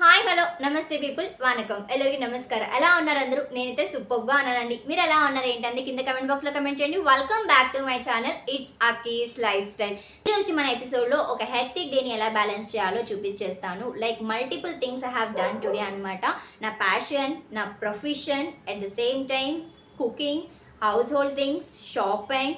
Hi hello నమస్తే people వనకం ఎల్లరికి నమస్కారం. ఎలా ఉన్నారు అందరూ? నేనైతే సూపర్గా ఉన్నానండి. మీరు ఎలా ఉన్నారు ఏంటంటే కింద కమెంట్ బాక్స్లో కమెంట్ చేయండి. Welcome back to my channel it's Aki's lifestyle. ఈరోజు మన ఎపిసోడ్లో ఒక హెక్టిక్ డేని ఎలా బ్యాలెన్స్ చేయాలో చూపించేస్తాను. Like multiple things I have done today అనమాట. నా ప్యాషన్, నా profession, at the same time cooking, house hold things, shopping,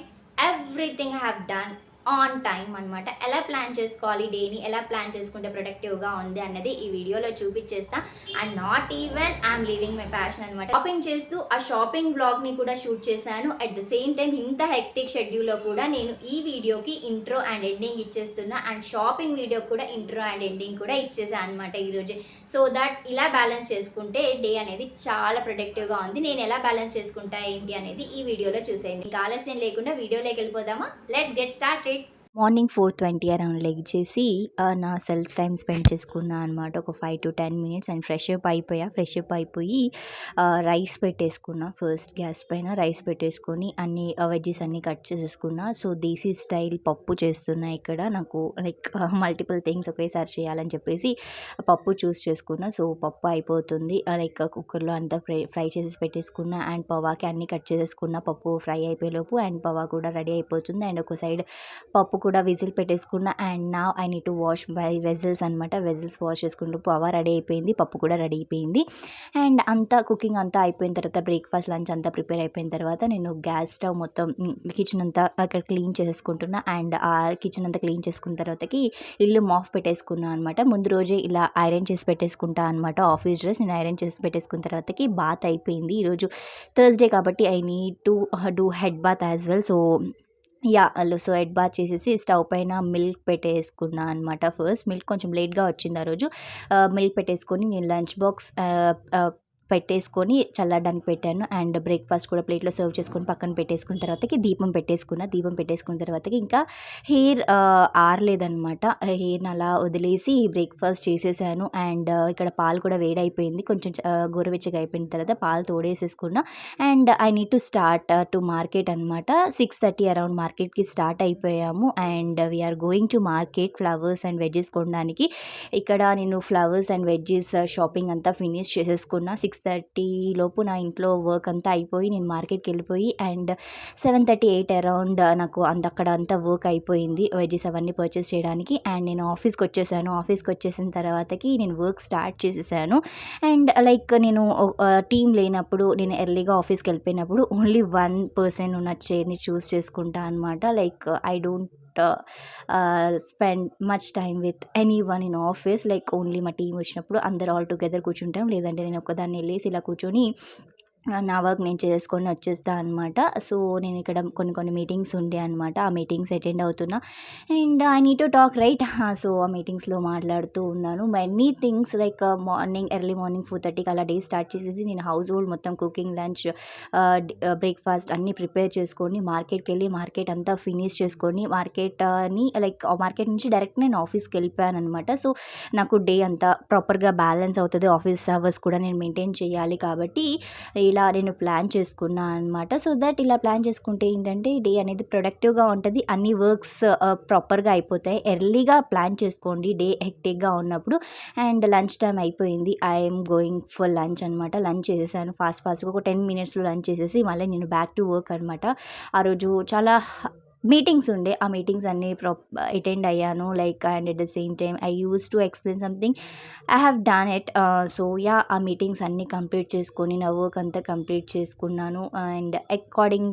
everything I have done on time అనమాట. ఎలా ప్లాన్ చేసుకోవాలి డేని, ఎలా ప్లాన్ చేసుకుంటే ప్రొడక్టివ్గా ఉంది అన్నది ఈ వీడియోలో చూపించేస్తా. And not even I'm living my passion అనమాట. షాపింగ్ చేస్తూ ఆ షాపింగ్ బ్లాగ్ని కూడా షూట్ చేశాను. అట్ ద సేమ్ టైం ఇంత హెక్టిక్ షెడ్యూల్లో కూడా నేను ఈ వీడియోకి ఇంట్రో అండ్ ఎండింగ్ ఇచ్చేస్తున్నా. అండ్ షాపింగ్ వీడియో కూడా ఇంట్రో అండ్ ఎండింగ్ కూడా ఇచ్చేసాను అనమాట ఈరోజే. సో దట్ ఇలా బ్యాలెన్స్ చేసుకుంటే డే అనేది చాలా ప్రొడక్టివ్గా ఉంది. నేను ఎలా బ్యాలెన్స్ చేసుకుంటా ఏంటి అనేది ఈ వీడియోలో చూసేయండి. ఇంకా ఆలస్యం లేకుండా వీడియోలోకి వెళ్ళిపోదామా? Let's get started. Morning 4:20 around లెగిచేసి నా సెల్ఫ్ టైం స్పెండ్ చేసుకున్నా అనమాట. ఒక 5 to 10 minutes and fresh up అయిపోయి రైస్ పెట్టేసుకున్నా. ఫస్ట్ గ్యాస్ పైన రైస్ పెట్టేసుకొని అన్ని వెజ్జెస్ అన్నీ కట్ చేసేసుకున్నా. సో దేశీ స్టైల్ పప్పు చేస్తున్నా ఇక్కడ. నాకు లైక్ మల్టిపుల్ థింగ్స్ ఒకేసారి చేయాలని చెప్పేసి పప్పు చూస్ చేసుకున్నా. సో పప్పు అయిపోతుంది. లైక్ కుక్కర్లో అంతా ఫ్రై చేసేసి పెట్టేసుకున్నా. అండ్ పవాకి అన్నీ కట్ చేసేసుకున్నా. పప్పు ఫ్రై అయిపోయేలోపు అండ్ పవా కూడా రెడీ అయిపోతుంది. అండ్ ఒక సైడ్ పప్పు కూడా విజిల్ పెట్టేసుకున్నా. అండ్ నా I need to wash my vessels అనమాట. వెజల్స్ వాష్ చేసుకుంటూ పవా రెడీ అయిపోయింది, పప్పు కూడా రెడీ అయిపోయింది. అండ్ అంతా కుకింగ్ అంతా అయిపోయిన తర్వాత బ్రేక్ఫాస్ట్ లంచ్ అంతా ప్రిపేర్ అయిపోయిన తర్వాత నేను గ్యాస్ స్టవ్ మొత్తం కిచెన్ అంతా అక్కడ క్లీన్ చేసుకుంటున్నా. అండ్ ఆ కిచెన్ అంతా క్లీన్ చేసుకున్న తర్వాతకి ఇల్లు మాఫ్ పెట్టేసుకున్నా అనమాట. ముందు రోజే ఇలా ఐరన్ చేసి పెట్టేసుకుంటా అనమాట. ఆఫీస్ డ్రెస్ నేను ఐరన్ చేసి పెట్టేసుకున్న తర్వాతకి బాత్ అయిపోయింది. ఈరోజు థర్స్డే కాబట్టి I need to do head bath as well. So head bath చేసేసి స్టవ్ పైన మిల్క్ పెట్టేసుకున్నా అనమాట. ఫస్ట్ మిల్క్ కొంచెం లేట్గా వచ్చింది ఆ రోజు. మిల్క్ పెట్టేసుకొని నేను లంచ్ బాక్స్ పెట్టేసుకొని చల్లడానికి పెట్టాను. అండ్ బ్రేక్ఫాస్ట్ కూడా ప్లేట్లో సర్వ్ చేసుకొని పక్కన పెట్టేసుకున్న తర్వాతకి దీపం పెట్టేసుకున్న తర్వాతకి ఇంకా హెయిర్ ఆరలేదనమాట. హెయిర్ని అలా వదిలేసి బ్రేక్ఫాస్ట్ చేసేసాను. అండ్ ఇక్కడ పాలు కూడా వేడైపోయింది. కొంచెం గోరువెచ్చగా అయిపోయిన తర్వాత పాలు తోడేసేసుకున్నా. And I need to start to market అనమాట. 6:30 అరౌండ్ మార్కెట్కి స్టార్ట్ అయిపోయాము. And we're going to market flowers and veggies కొనడానికి. ఇక్కడ నేను ఫ్లవర్స్ అండ్ వెజ్జెస్ షాపింగ్ అంతా ఫినిష్ చేసేసుకున్నా. 6:30 లోపు నా ఇంట్లో వర్క్ అంతా అయిపోయి నేను మార్కెట్కి వెళ్ళిపోయి అండ్ 7:38 అరౌండ్ నాకు అక్కడ అంతా వర్క్ అయిపోయింది వెజ్జెస్ అవన్నీ పర్చేస్ చేయడానికి. అండ్ నేను ఆఫీస్కి వచ్చేసిన తర్వాతకి నేను వర్క్ స్టార్ట్ చేసేసాను. అండ్ లైక్ నేను టీం లేనప్పుడు నేను ఎర్లీగా ఆఫీస్కి వెళ్ళిపోయినప్పుడు ఓన్లీ 1 పర్సన్ ఉన్న చైర్ని చూస్ చేసుకుంటా అనమాట. Like I don't spend much time with any one in office. Like only మా టీం వచ్చినప్పుడు అందరు ఆల్ టుగెదర్ కూర్చుంటాం. లేదంటే నేను ఒక్కదాన్ని వెళ్ళేసి ఇలా కూర్చొని నా వర్క్ నేను చేసుకొని వచ్చేస్తా అనమాట. సో నేను ఇక్కడ కొన్ని మీటింగ్స్ ఉండే అనమాట. ఆ మీటింగ్స్ అటెండ్ అవుతున్నా. And I need to talk right. So ఆ మీటింగ్స్లో మాట్లాడుతూ ఉన్నాను. Many things like early morning 4:30కి అలా డే స్టార్ట్ చేసేసి నేను హౌస్ హోల్డ్ మొత్తం కుకింగ్, లంచ్, బ్రేక్ఫాస్ట్ అన్నీ ప్రిపేర్ చేసుకొని మార్కెట్కి వెళ్ళి మార్కెట్ అంతా ఫినిష్ చేసుకొని మార్కెట్ నుంచి డైరెక్ట్ నేను ఆఫీస్కి వెళ్ళిపోయాను అనమాట. సో నాకు డే అంతా ప్రాపర్గా బ్యాలెన్స్ అవుతుంది. ఆఫీస్ అవర్స్ కూడా నేను మెయింటైన్ చేయాలి కాబట్టి ఇలా నేను ప్లాన్ చేసుకున్నా అనమాట. సో దట్ ఇలా ప్లాన్ చేసుకుంటే ఏంటంటే డే అనేది ప్రొడక్టివ్గా ఉంటుంది. అన్ని వర్క్స్ ప్రాపర్గా అయిపోతాయి. ఎర్లీగా ప్లాన్ చేసుకోండి డే హెక్టిక్గా ఉన్నప్పుడు. అండ్ లంచ్ టైం అయిపోయింది. ఐఎమ్ గోయింగ్ ఫర్ లంచ్ అనమాట. లంచ్ చేసేసాను ఫాస్ట్గా. ఒక 10 మినిట్స్లో లంచ్ చేసేసి మళ్ళీ నేను బ్యాక్ టు వర్క్ అనమాట. ఆ రోజు చాలా మీటింగ్స్ ఉండే. ఆ మీటింగ్స్ అన్నీ అటెండ్ అయ్యాను. Like and at the same time I use to explain something, I have done it. ఆ మీటింగ్స్ అన్నీ కంప్లీట్ చేసుకొని నా వర్క్ అంతా కంప్లీట్ చేసుకున్నాను. And according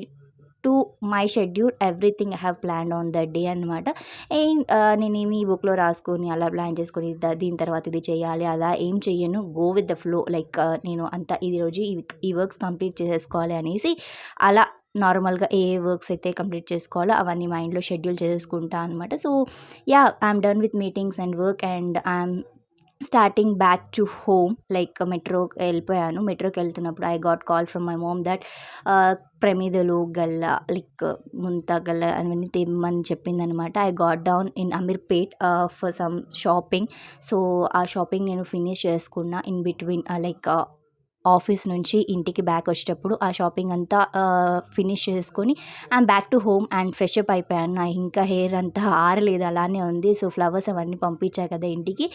to my schedule everything I have planned on that day అనమాట. And నేనేమి బుక్లో రాసుకొని అలా ప్లాన్ చేసుకొని దీని తర్వాత ఇది చేయాలి అలా ఏం చెయ్యను. Go with the flow. Like నేను అంతా ఈ రోజు ఈ వర్క్స్ కంప్లీట్ చేసేసుకోవాలి అనేసి అలా నార్మల్గా ఏ వర్క్స్ అయితే కంప్లీట్ చేసుకోవాలో అవన్నీ మైండ్లో షెడ్యూల్ చేసుకుంటా అనమాట. So I'm done with meetings and work and I'm starting back to home. Like మెట్రోకి వెళ్తున్నప్పుడు I got call from my mom that ప్రమిదలు, గల్ల, లైక్ ముంత గల్ల అవన్నీ తెమ్మని చెప్పిందనమాట. I got down in Ameerpet for some shopping. So ఆ షాపింగ్ నేను ఫినిష్ చేసుకున్నా. ఇన్ బిట్వీన్ ఆఫీస్ నుంచి ఇంటికి బ్యాక్ వచ్చేటప్పుడు ఆ షాపింగ్ అంతా ఫినిష్ చేసుకొని I'm back to home and fresh up అయిపోయాను. నా ఇంకా హెయిర్ అంతా ఆరలేదు, అలానే ఉంది. సో ఫ్లవర్స్ అవన్నీ పంపించా కదా ఇంటికి,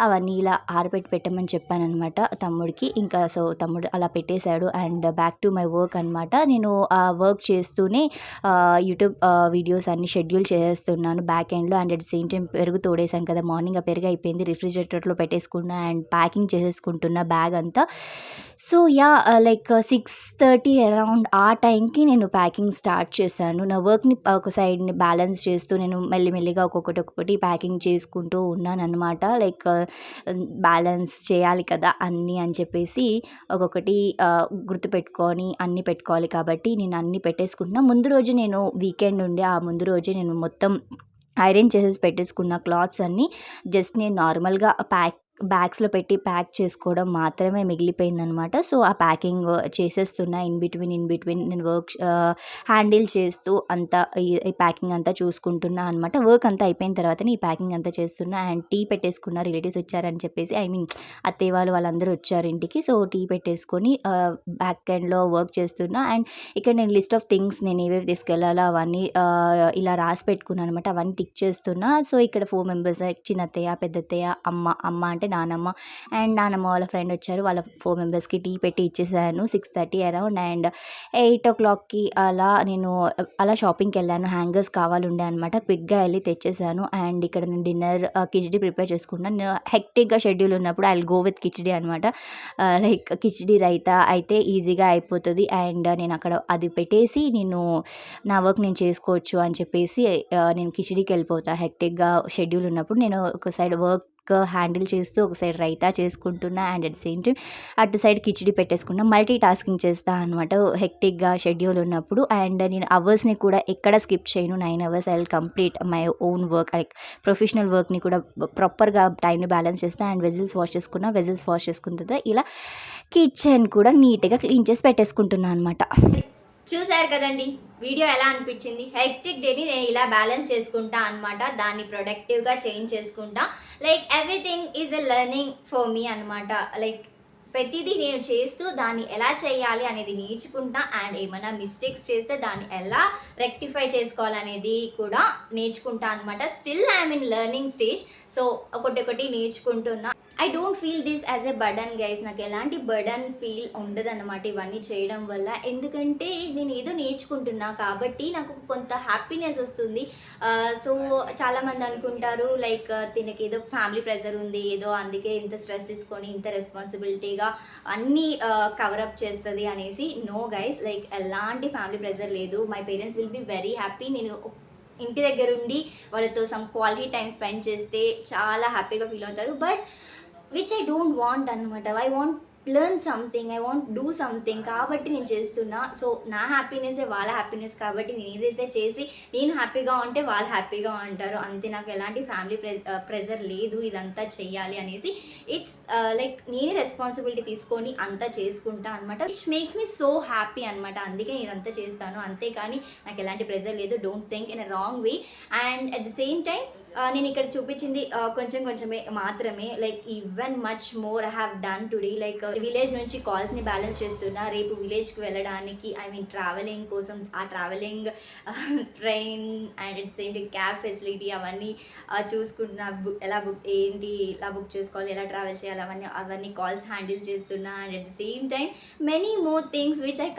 అవన్నీ ఇలా ఆరబెట్టి పెట్టమని చెప్పాననమాట తమ్ముడికి. ఇంకా సో తమ్ముడు అలా పెట్టేశాడు and back to my work అనమాట. నేను వర్క్ చేస్తూనే యూట్యూబ్ వీడియోస్ అన్ని షెడ్యూల్ చేసేస్తున్నాను బ్యాక్ ఎండ్లో. అండ్ అట్ సేమ్ టైం పెరుగు తోడేసాను కదా మార్నింగ్, ఆ పెరుగు అయిపోయింది, రిఫ్రిజిరేటర్లో పెట్టేసుకున్నా అండ్ ప్యాకింగ్ చేసేసుకుంటున్నా బ్యాగ్ అంతా. సో యా లైక్ 6:30 అరౌండ్ ఆ టైంకి నేను ప్యాకింగ్ స్టార్ట్ చేశాను. నా వర్క్ని ఒక సైడ్ని బ్యాలెన్స్ చేస్తూ నేను మెల్లిమెల్లిగా ఒక్కొక్కటి ప్యాకింగ్ చేసుకుంటూ ఉన్నాను అనమాట. లైక్ బ్యాలెన్స్ చేయాలి కదా అన్నీ అని చెప్పేసి ఒక్కొక్కటి గుర్తుపెట్టుకొని అన్నీ పెట్టుకోవాలి కాబట్టి నేను అన్నీ పెట్టేసుకుంటున్నా. ముందు రోజు నేను వీకెండ్ ఉండే ఆ ముందు రోజే నేను మొత్తం ఐరన్ చేసేసి పెట్టేసుకున్న క్లాత్స్ అన్నీ. జస్ట్ నేను నార్మల్గా బ్యాగ్స్లో పెట్టి ప్యాక్ చేసుకోవడం మాత్రమే మిగిలిపోయిందనమాట. సో ఆ ప్యాకింగ్ చేసేస్తున్నా ఇన్ బిట్వీన్ నేను వర్క్ హ్యాండిల్ చేస్తూ అంతా ఈ ప్యాకింగ్ అంతా చూసుకుంటున్నా అనమాట. వర్క్ అంతా అయిపోయిన తర్వాతనే ఈ ప్యాకింగ్ అంతా చేస్తున్నా. అండ్ టీ పెట్టేసుకున్న, రిలేటివ్స్ వచ్చారని చెప్పేసి అత్తయ్య వాళ్ళందరూ వచ్చారు ఇంటికి. సో టీ పెట్టేసుకొని బ్యాక్ ఎండ్లో వర్క్ చేస్తున్నా. అండ్ ఇక్కడ నేను లిస్ట్ ఆఫ్ థింగ్స్ నేను ఏవేవి తీసుకెళ్ళాలో అవన్నీ ఇలా రాసి పెట్టుకున్నాను అనమాట. అవన్నీ టిక్ చేస్తున్నా. సో ఇక్కడ 4 మెంబర్స్, చిన్నత్తయ్య, పెద్దత్తయ్య, అమ్మ అంటే నానమ్మ అండ్ నానమ్మ వాళ్ళ ఫ్రెండ్ వచ్చారు. వాళ్ళ 4 మెంబర్స్కి టీ పెట్టి ఇచ్చేసాను 6:30 అరౌండ్. అండ్ 8 o'clockకి నేను అలా షాపింగ్కి వెళ్ళాను. హ్యాంగర్స్ కావాలండే అనమాట, క్విక్గా వెళ్ళి తెచ్చేసాను. అండ్ ఇక్కడ నేను డిన్నర్ కిచిడి ప్రిపేర్ చేసుకుంటాను. నేను హెక్టిక్గా షెడ్యూల్ ఉన్నప్పుడు I will go with khichdi అనమాట. లైక్ కిచిడి రైతా అయితే ఈజీగా అయిపోతుంది. అండ్ నేను అక్కడ అది పెట్టేసి నేను నా వర్క్ నేను చేసుకోవచ్చు అని చెప్పేసి నేను కిచిడికి వెళ్ళిపోతా. హెక్టిక్గా షెడ్యూల్ ఉన్నప్పుడు నేను ఒక సైడ్ వర్క్ హ్యాండిల్ చేస్తూ ఒక సైడ్ రైతా చేసుకుంటున్నా అండ్ అట్ సేమ్ టైం అటు సైడ్ కిచిడి పెట్టేసుకున్నా. మల్టీ టాస్కింగ్ చేస్తా అనమాట హెక్టిక్గా షెడ్యూల్ ఉన్నప్పుడు. అండ్ నేను అవర్స్ని కూడా ఎక్కడ స్కిప్ చేయను. 9 hours I will complete my own work, like professional వర్క్ని కూడా ప్రాపర్గా టైంని బ్యాలెన్స్ చేస్తా. అండ్ వెజిల్స్ వాష్ చేసుకున్న తర్వాత ఇలా కిచెన్ కూడా నీట్గా క్లీన్ చేసి పెట్టేసుకుంటున్నాను అనమాట. చూసారు కదండి వీడియో ఎలా అనిపించింది. హెక్టిక్ డేని నేను ఇలా బ్యాలెన్స్ చేసుకుంటా అనమాట, దాన్ని ప్రొడక్టివ్గా చేంజ్ చేసుకుంటా. Like everything is a learning for me అనమాట. లైక్ ప్రతిదీ నేను చేస్తూ దాన్ని ఎలా చేయాలి అనేది నేర్చుకుంటా. అండ్ ఏమైనా మిస్టేక్స్ చేస్తే దాన్ని ఎలా రెక్టిఫై చేసుకోవాలనేది కూడా నేర్చుకుంటా అనమాట. Still I'm in learning stage. So ఒకటి నేర్చుకుంటున్నా. I don't feel this as a burden guys. నాకు ఎలాంటి బర్డన్ ఫీల్ ఉండదు అనమాట ఇవన్నీ చేయడం వల్ల. ఎందుకంటే నేను ఏదో నేర్చుకుంటున్నా కాబట్టి నాకు కొంత హ్యాపీనెస్ వస్తుంది. సో చాలామంది అనుకుంటారు లైక్ తినకి ఏదో ఫ్యామిలీ ప్రెజర్ ఉంది, ఏదో అందుకే ఇంత స్ట్రెస్ తీసుకొని ఇంత రెస్పాన్సిబిలిటీగా అన్నీ కవరప్ చేస్తుంది అనేసి. నో గైస్, లైక్ ఎలాంటి ఫ్యామిలీ ప్రెజర్ లేదు. My parents will be very happy. నేను ఇంటి దగ్గర ఉండి వాళ్ళతో సమ్ క్వాలిటీ టైం స్పెండ్ చేస్తే చాలా హ్యాపీగా ఫీల్ అవుతారు. But which I don't want అనమాట. I want learn something, I want do something కాబట్టి నేను చేస్తున్నా. సో నా హ్యాపీనెస్సే వాళ్ళ హ్యాపీనెస్ కాబట్టి నేను ఏదైతే చేసి నేను హ్యాపీగా ఉంటే వాళ్ళు హ్యాపీగా ఉంటారు అంతే. నాకు ఎలాంటి ఫ్యామిలీ ప్రెజర్ లేదు ఇదంతా చెయ్యాలి అనేసి. ఇట్స్ లైక్ నేనే రెస్పాన్సిబిలిటీ తీసుకొని అంతా చేసుకుంటా అనమాట. Which makes me so happy అనమాట. అందుకే నేను అంతా చేస్తాను, అంతేకాని నాకు ఎలాంటి ప్రెజర్ లేదు. Don't think in a wrong way. And at the same time నేను ఇక్కడ చూపించింది కొంచెమే మాత్రమే. Like even much more I have done today. Like village నుంచి కాల్స్ని బ్యాలెన్స్ చేస్తున్నా. రేపు విలేజ్కి వెళ్ళడానికి ట్రావెలింగ్ కోసం ఆ travelling train and it same cab facility అవన్నీ చూసుకుంటున్నా. ఎలా బుక్ చేసుకోవాలి, ఎలా ట్రావెల్ చేయాలి, అవన్నీ కాల్స్ హ్యాండిల్ చేస్తున్నా. And at the same time many more things which I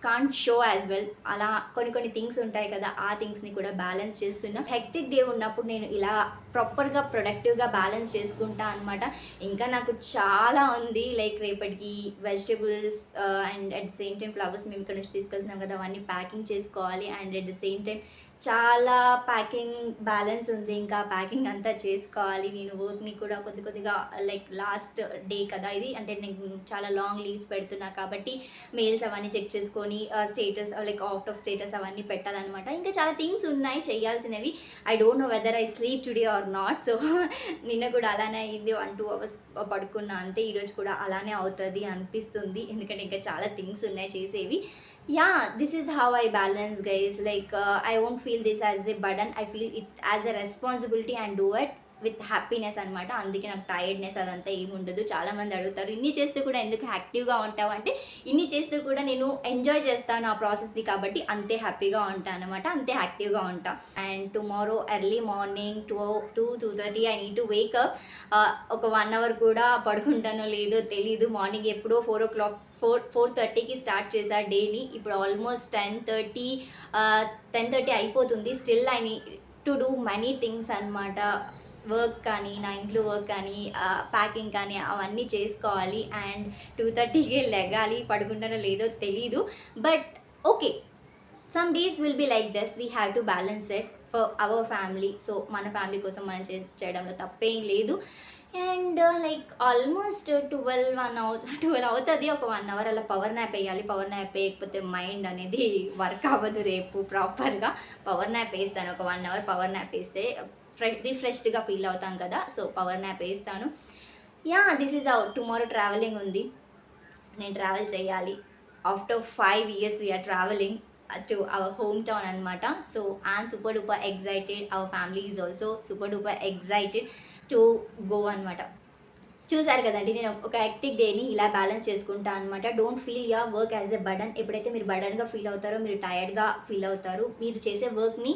can't show as well. అలా కొన్ని థింగ్స్ ఉంటాయి కదా, ఆ థింగ్స్ని కూడా బ్యాలెన్స్ చేస్తున్నా. హెక్టిక్ డే ఉన్నప్పుడు నేను ఇలా ప్రాపర్గా ప్రొడక్టివ్గా బ్యాలెన్స్ చేసుకుంటా అనమాట. ఇంకా నాకు చాలా ఉంది. లైక్ రేపటికి vegetables and at the same time flowers మేము ఇక్కడ నుంచి తీసుకెళ్తున్నాం కదా, అవన్నీ ప్యాకింగ్ చేసుకోవాలి. And at the same time చాలా ప్యాకింగ్ బ్యాలెన్స్ ఉంది. ఇంకా ప్యాకింగ్ అంతా చేసుకోవాలి. నేను వర్క్ని కూడా కొద్దిగా లైక్ లాస్ట్ డే కదా ఇది, అంటే నేను చాలా లాంగ్ లీవ్స్ పెడుతున్నా కాబట్టి మెయిల్స్ అవన్నీ చెక్ చేసుకొని status like out of status అవన్నీ పెట్టాలన్నమాట. ఇంకా చాలా థింగ్స్ ఉన్నాయి చేయాల్సినవి. I don't know whether I sleep today or not. So నిన్న కూడా అలానే అయింది, 1-2 hours పడుకున్నా అంతే. ఈరోజు కూడా అలానే అవుతుంది అనిపిస్తుంది, ఎందుకంటే ఇంకా చాలా థింగ్స్ ఉన్నాయి చేసేవి. Yeah, this is how I balance guys. Like I won't feel this as a burden, I feel it as a responsibility and do it. With happiness అనమాట. అందుకే నాకు టైర్డ్నెస్ అదంతా ఏమి ఉండదు. చాలామంది అడుగుతారు ఇన్ని చేస్తూ కూడా ఎందుకు యాక్టివ్గా ఉంటావు అంటే, ఇన్ని చేస్తూ కూడా నేను ఎంజాయ్ చేస్తాను ఆ ప్రాసెస్ని, కాబట్టి అంతే హ్యాపీగా ఉంటాను అనమాట, అంతే యాక్టివ్గా ఉంటా. And tomorrow early morning 2:30 I need to wake up. ఒక 1 అవర్ కూడా పడుకుంటానో లేదో తెలీదు. మార్నింగ్ ఎప్పుడో 4:30కి స్టార్ట్ చేశా డేని. ఇప్పుడు ఆల్మోస్ట్ 10:30 అయిపోతుంది. Still I need to do money things అనమాట. వర్క్ కానీ, నా ఇంట్లో వర్క్ కానీ, ప్యాకింగ్ కానీ అవన్నీ చేసుకోవాలి. అండ్ 2:30కే లెగాలి. పడుకుంటానో లేదో తెలీదు. But okay, some days will be like this. We have to balance it for our family. So మన ఫ్యామిలీ కోసం మనం చేయడంలో తప్పేం లేదు. అండ్ లైక్ ఆల్మోస్ట్ 12 అవుతుంది. ఒక 1 అవర్ అలా పవర్ న్యాప్ వేయాలి. పవర్ న్యాప్ వేయకపోతే మైండ్ అనేది వర్క్ అవ్వదు రేపు ప్రాపర్గా. పవర్ న్యాప్ వేస్తాను. ఒక 1 అవర్ పవర్ న్యాప్ వేస్తే రిఫ్రెష్డ్గా ఫీల్ అవుతాం కదా. సో పవర్ న్యాప్ వేస్తాను. Yeah, this is out. Tomorrow travelling ఉంది, నేను ట్రావెల్ చేయాలి. After 5 years we're travelling to our home town అనమాట. So I'm super duper excited. Our family is also super duper excited to go అనమాట. చూసారు కదండి, నేను ఒక హెక్టిక్ డేని ఇలా బ్యాలెన్స్ చేసుకుంటా అనమాట. Don't feel your work as a burden. ఎప్పుడైతే మీరు బర్డన్గా ఫీల్ అవుతారో, మీరు టైర్డ్గా ఫీల్ అవుతారు. మీరు చేసే వర్క్ని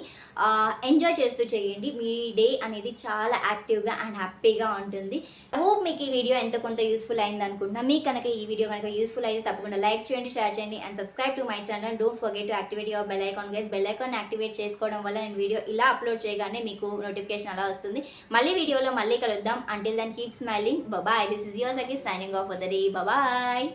ఎంజాయ్ చేస్తూ చేయండి. మీ డే అనేది చాలా యాక్టివ్గా అండ్ హ్యాపీగా ఉంటుంది. ఐ హోప్ మీకు ఈ వీడియో ఎంతో కొంత యూస్ఫుల్ అయింది అనుకుంటున్నా. మీకు కనుక ఈ వీడియో కనుక యూస్ఫుల్ అయితే తప్పకుండా లైక్ చేయండి, షేర్ చేయండి and subscribe to my channel. Don't forget to activate your bell icon guys. Bell icon activate చేసుకోవడం వల్ల నేను వీడియో ఇలా అప్లోడ్ చేయగానే మీకు నోటిఫికేషన్ అలా వస్తుంది. మళ్ళీ వీడియోలో మళ్ళీ కలుద్దాం. Until then keep smiling. Bye. This is yours again signing off for the day. Bye bye.